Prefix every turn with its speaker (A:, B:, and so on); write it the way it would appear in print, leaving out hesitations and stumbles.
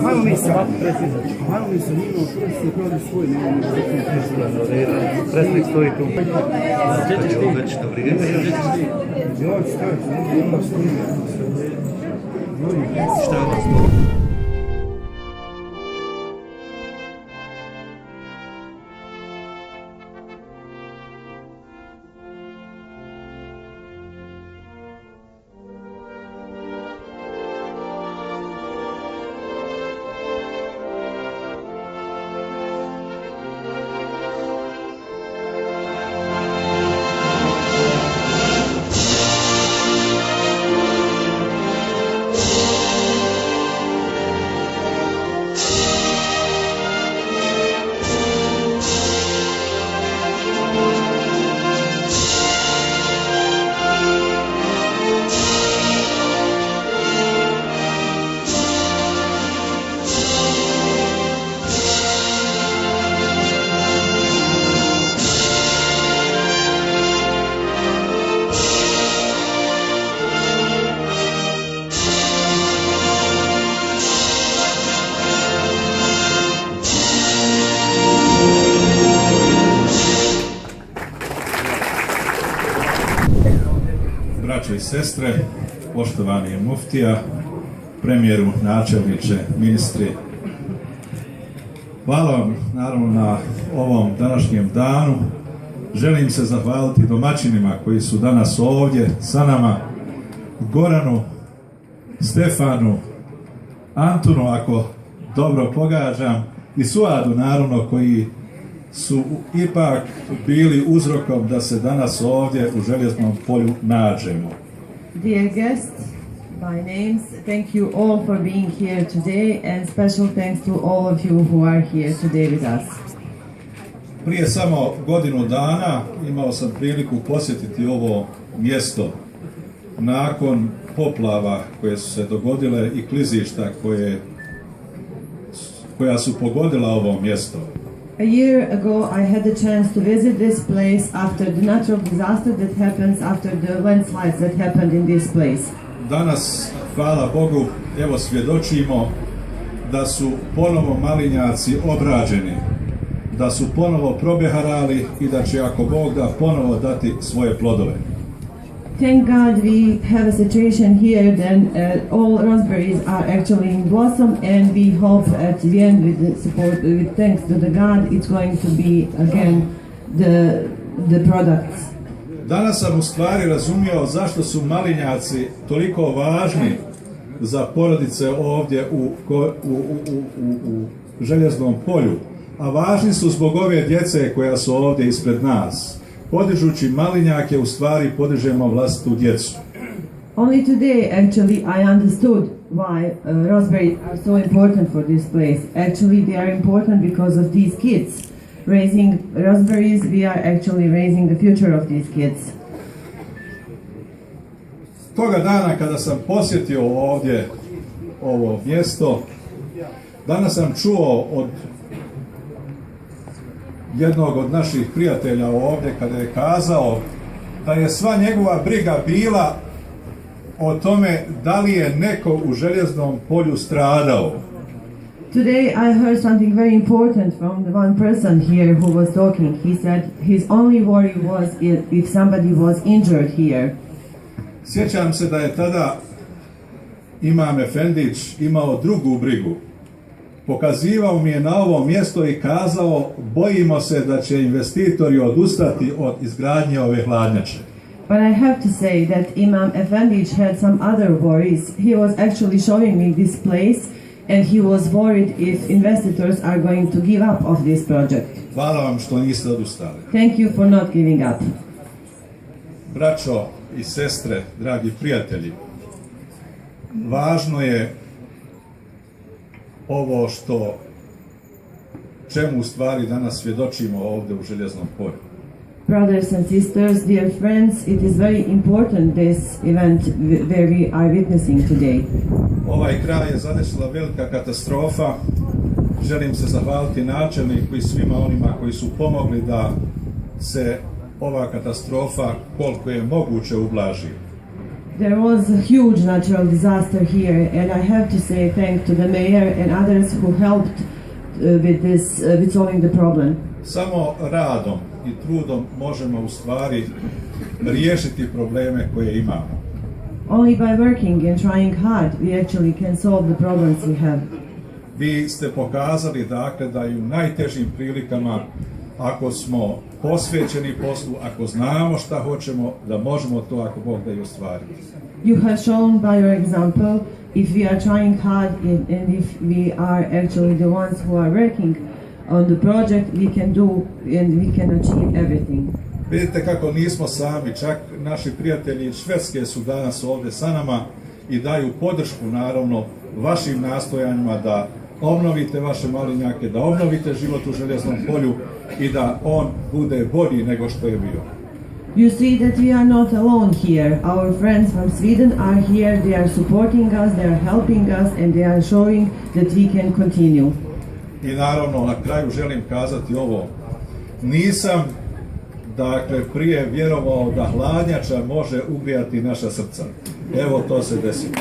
A: Ajmo mi se njima, se pravi svoj
B: Predsjednik stoji tu. Već na vrijeme.
A: Ja ću staviti,
B: Šta je vas to?
C: Braćo i sestre, poštovani muftija, premijeru, načelniče, ministri, hvala vam naravno na ovom današnjem danu. Želim se zahvaliti domaćinima koji su danas ovdje sa nama, Goranu, Stefanu, Antunu, ako dobro pogađam, i Suadu naravno, koji su ipak bili uzrokom da se danas ovdje u Željeznom polju nađemo.
D: Dear guests, by names, thank you all for being here today, and special thanks to all of you who are here today with us.
C: Prije samo godinu dana imao sam priliku posjetiti ovo mjesto nakon poplava koje su se dogodile i klizišta koja su pogodila ovo mjesto.
D: A year ago, I had the chance to visit this place after the natural disaster that happens after the landslides that happened in this place.
C: Danas, hvala Bogu, evo svjedočimo da su ponovo malinjaci obrađeni, da su ponovo probeharali i da će, ako Bog da, ponovo dati svoje plodove.
D: Thank God we have a situation here then all raspberries are actually in blossom, and we hope at the end with the support, with thanks to the God, it's going to be again the products.
C: Danas sam u stvari razumio zašto su malinjaci toliko važni za porodice ovdje u Željeznom polju, a važni su zbog ove djece koja su ovdje ispred nas. Podižući malinjake, u stvari podižemo vlastitu djecu.
D: Only today, actually, I understood why raspberries are so important for this place. Actually, they are important because of these kids. Raising raspberries, we are actually raising the future of these kids.
C: Toga dana kada sam posjetio ovdje ovo mjesto, danas sam čuo od jednog od naših prijatelja ovdje kada je kazao da je sva njegova briga bila o tome da li je neko u Željeznom polju stradao.
D: Today I heard something very important from the one person here who was talking. He said his only worry was if somebody was injured here.
C: Sjećam se da je tada Imam Efendić imao drugu brigu. Pokazivao mi je na ovo mjesto i kazao, bojimo se da će investitori odustati od izgradnje ove hladnjače.
D: But I have to say that Imam Efendić had some other worries. He was actually showing me this place, and he was worried if investors are going to give up of this project.
C: Hvala vam što niste odustali.
D: Thank you for not giving up.
C: Braćo i sestre, dragi prijatelji, važno je ovo čemu u stvari danas svjedočimo ovdje u Željeznom polju.
D: Brothers and sisters, dear friends, it is very important this event where we are witnessing today.
C: Ovaj kraj je zadesila velika katastrofa želim se zahvaliti načelniku i svima onima koji su pomogli da se ova katastrofa koliko je moguće ublaži.
D: There was a huge natural disaster here, and I have to say thanks to the mayor and others who helped with solving the problem.
C: Samo radom i trudom možemo u stvari riješiti probleme koje imamo.
D: Only by working and trying hard we actually can solve the problems we have.
C: Vi ste pokazali dakle da i u najtežim prilikama, ako smo posvećeni poslu, ako znamo šta hoćemo, da možemo to ako Bog da i ostvariti.
D: You have shown by your example, if we are trying hard and if we are actually the ones who are working on the project, we can do and we can achieve everything.
C: Vidite kako nismo sami, čak naši prijatelji iz Švedske su danas ovdje sa nama i daju podršku naravno vašim nastojanjima da obnovite vaše malinjake, da obnovite život u Željeznom polju i da on bude bolji nego što je bio.
D: You see that we are not alone here. Our friends from Sweden are here, they are supporting us, they are helping us and they are showing that we can continue.
C: I naravno na kraju želim kazati ovo, nisam dakle prije vjerovao da hladnjača može ugrijati naša srca. Evo to se desilo.